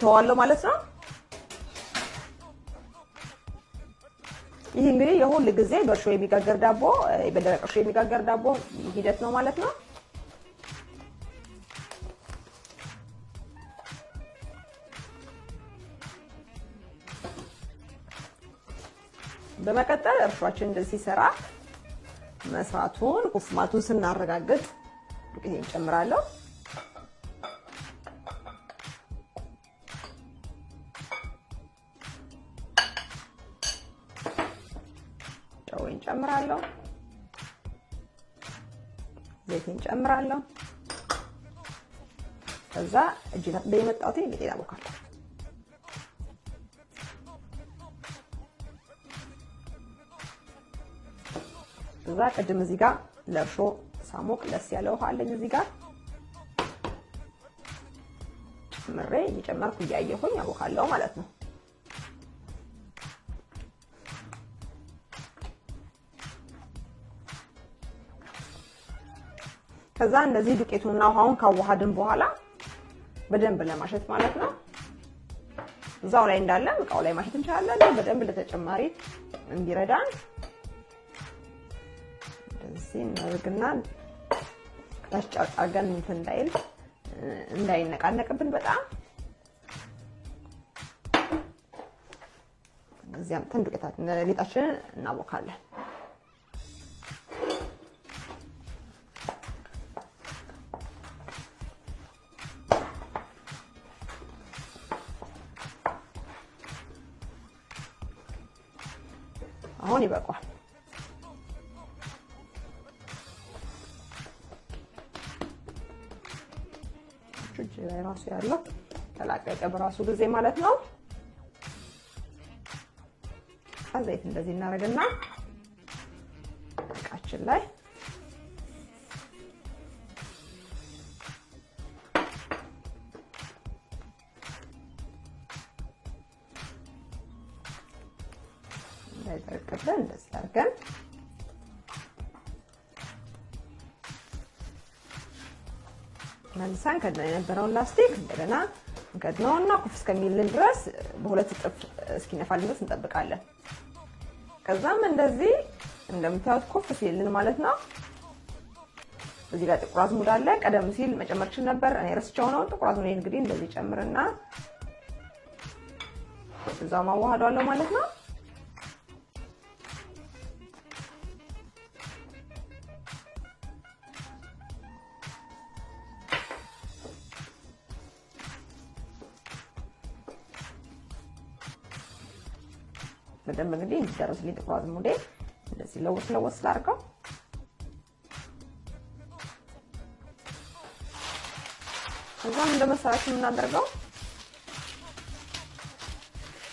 ተዋለው ማለት ነው ይሄ እንግዲህ የሁሉ ጊዜ በእርሾ የሚጋገር ዳቦ በደረቅ እርሾ የሚጋገር ዳቦ ሂደት ነው ማለት ነው በመቀጠል እርሾአችን እንደዚህ ሲሰራ መስራቱን ኩፍማቱን ስናረጋግጥ ዱቄት እንጨምራለሁ ጨው እንጨምራለሁ ዘይት እንጨምራለሁ ከዛ እጅና በየመጣውት ሊጤ አቦካለሁ ከዛ ቀደም እዚህ ጋር ለእርሾ ሳሙቅ ለስ ያለ ውሃ አለኝ እዚህ ጋር ጨምሬ እየጨመርኩ እያየሁኝ አቦካለሁ ማለት ነው ከዛ እንደዚህ ዱቄቱንና ውሃውን ካዋሃድን በኋላ በደንብ ለማሸት ማለት ነው እዛው ላይ እንዳለ እቃው ላይ ማሸት እንችላለን በደንብ ለተጨማሪ እንዲረዳን እንደዚህ እናደርግና ከታች ጫርጫርገን እንዳይነቃነቅብን በጣም እዚያም ተንዱቄታችን ሊጣችንን እናቦካለን አሁን ይበቃል ላይ ራሱ ያለው ተላቀቀ በራሱ ጊዜ ማለት ነው ዘይት እንደዚህ እናደርግና እቃችን ላይ እንዳይደርቅብን እንደዚህ አድርገን መልሰን ከደና የነበረውን ላስቲክ እንደገና እንከድነውና ኩፍ እስከሚልን ድረስ በሁለት እጥፍ እስኪነፋልን ድረስ እንጠብቃለን ከዛም እንደዚህ እንደምታዩት ኩፍ ሲልን ማለት ነው እዚህ ጋር ጥቁር አዝሙድ አለ ቀደም ሲል መጨመር ይችላል ነበር እኔ ረስቼው ነው ጥቁር አዝሙድ እንግዲህ እንደዚህ ጨምርና እዛው ማዋሃዳለሁ ማለት ነው በደንብ እንግዲህ እንዲደርስልኝ ጥቁር አዝሙዴ እንደዚህ ለወስ ላድርገው ከዛም እንደመሰራችሁ እናደርገው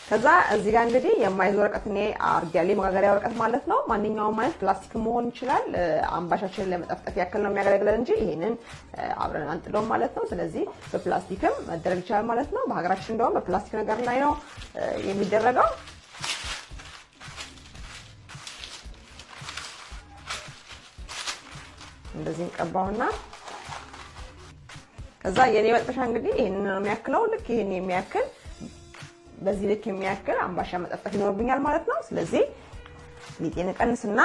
ከዛ እዚህ ጋር እንግዲህ የማይዝ ወረቀት ነው አርጋሊ መጋገሪያ ወረቀት ማለት ነው ማንኛውም ማለት ፕላስቲክ መሆን ይችላል አምባሻችን ለመጠፍጠፍ ያክል ነው የሚያገለግለን እንጂ ይሄንን አብረን አንጥለው ማለት ነው ስለዚህ በፕላስቲክም መደረግ ይችላል ማለት ነው በሀገራችን እንደውም በፕላስቲክ ነገር ላይ ነው የሚደረገው እንደዚህ እንቀባውና ከዛ የኔ መጥበሻ እንግዲህ ይሄንን ነው የሚያክለው ልክ ይሄን የሚያክል በዚህ ልክ የሚያክል አምባሻ መጠፍጠፍ ይኖርብኛል ማለት ነው ስለዚህ ሊጤን ቀንስና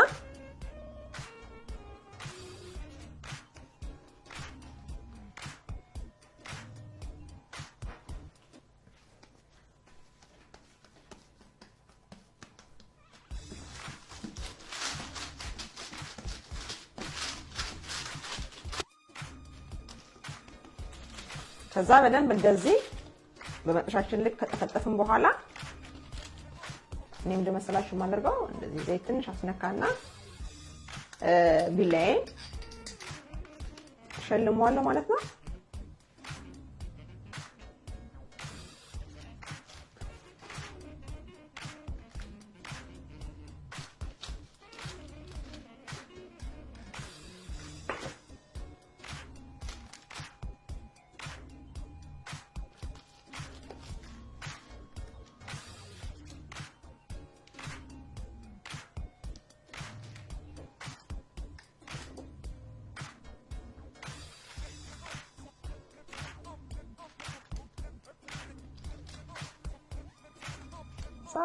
ከዛ በደንብ እንደዚህ በመጥበሻችን ልክ ከጠፈጠፍን በኋላ እኔም እንደመሰላችሁ ማድረገው እንደዚህ ዘይት ትንሽ አስነካና ቢላዬ ሸልሟለሁ ማለት ነው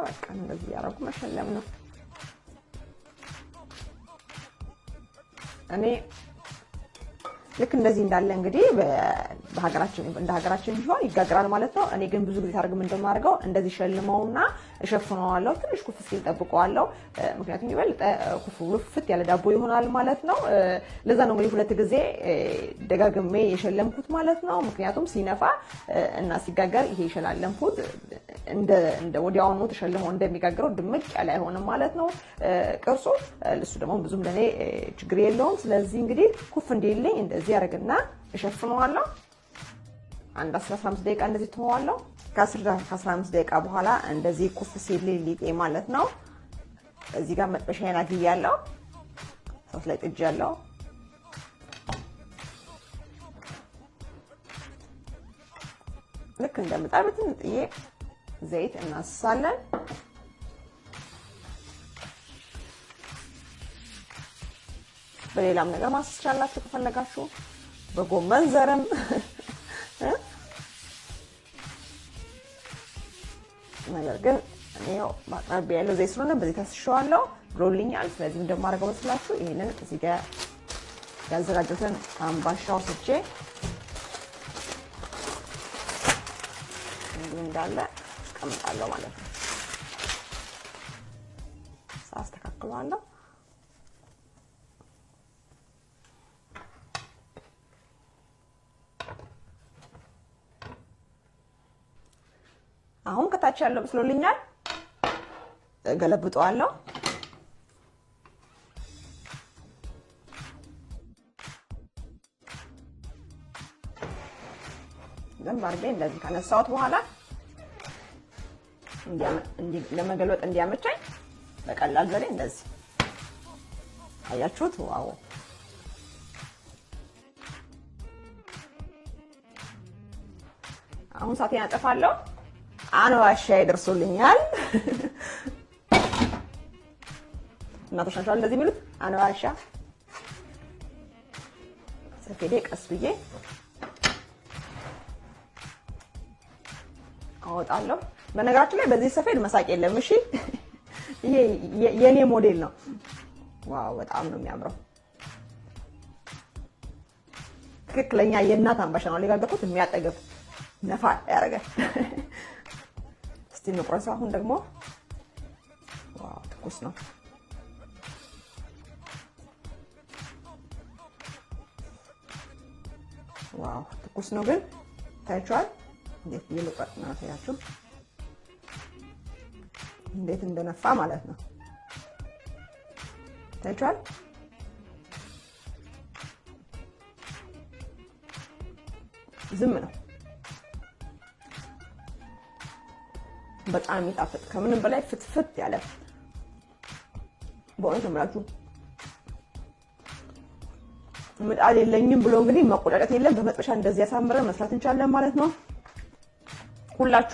በቃ እንደዚህ ያደረጉ መሸለም ነው። እኔ ልክ እንደዚህ እንዳለ እንግዲህ በሀገራችን እንደ ሀገራችን ቢሆን ይጋገራል ማለት ነው። እኔ ግን ብዙ ጊዜ ታርግም እንደማደርገው እንደዚህ ሸልመውና እሸፍነዋለሁ። ትንሽ ኩፍ ሲል ጠብቀዋለሁ። ምክንያቱም ይበልጥ ኩፍ ውፍት ያለ ዳቦ ይሆናል ማለት ነው። ለዛ ነው እንግዲህ ሁለት ጊዜ ደጋግሜ የሸለምኩት ማለት ነው። ምክንያቱም ሲነፋ እና ሲጋገር ይሄ የሸላለምኩት እንደ ወዲያውኑ ተሸልመው እንደሚጋገረው ድምቅ ያለ አይሆንም ማለት ነው ቅርጹ። እሱ ደግሞ ብዙም ለኔ ችግር የለውም። ስለዚህ እንግዲህ ኩፍ እንዲልኝ እንደዚህ ያደርግና እሸፍነዋለሁ። አንድ 15 ደቂቃ እንደዚህ ተወዋለሁ። ከ15 ደቂቃ በኋላ እንደዚህ ኩፍ ሲል ሊጤ ማለት ነው። እዚህ ጋር መጥበሻዬን አግያለሁ። ሶስ ላይ ጥጃለሁ። ልክ እንደምጣድ በትንጥዬ ዘይት እናስሳለን። በሌላም ነገር ማስስ ይችላልላችሁ ከፈለጋችሁ በጎመን ዘርም ነገር ግን እኔው ማጥናት ያለው ዘይት ስለሆነ በዚህ ታስሸዋለሁ። ብሎልኛል። ስለዚህ እንደማደርገው መስላችሁ ይሄንን እዚህ ጋር ያዘጋጀሁትን አምባሻው ስቼ እንዳለ አስቀምጣለሁ ማለት ነው። አስተካክለዋለሁ። አሁን ከታች ያለው ብስሎልኛል። ገለብጠዋለሁ። ለምባርጌ እንደዚህ ካነሳሁት በኋላ ለመገልበጥ እንዲያመቻኝ በቀላል ዘዴ እንደዚህ አያችሁት? ዋው! አሁን ሳቴን አጠፋለሁ። አንባሻ ይደርሶልኛል። እናቶች ናቸው እንደዚህ የሚሉት አንባሻ። ሰፌዴ ቀስ ብዬ አወጣለሁ። በነገራችን ላይ በዚህ ሰፌድ መሳቅ የለም። እሺ ይሄ የኔ ሞዴል ነው። ዋው በጣም ነው የሚያምረው። ትክክለኛ የእናት አምባሻ ነው ሊጋገርኩት። የሚያጠግብ ነፋ ያደርጋል። እስቲ እንቁረሰው። አሁን ደግሞ ዋው ትኩስ ነው። ዋው ትኩስ ነው ግን ታይቷል። እንዴት ይልቀጥ ነው ታያችሁ? እንዴት እንደነፋ ማለት ነው። ታይቷል? ዝም ነው። በጣም የሚጣፍጥ ከምንም በላይ ፍትፍት ያለ በእውነት እምላችሁ ምጣድ የለኝም ብሎ እንግዲህ መቆጣጠር የለም። በመጥበሻ እንደዚህ ያሳምረን መስራት እንችላለን ማለት ነው። ሁላችሁ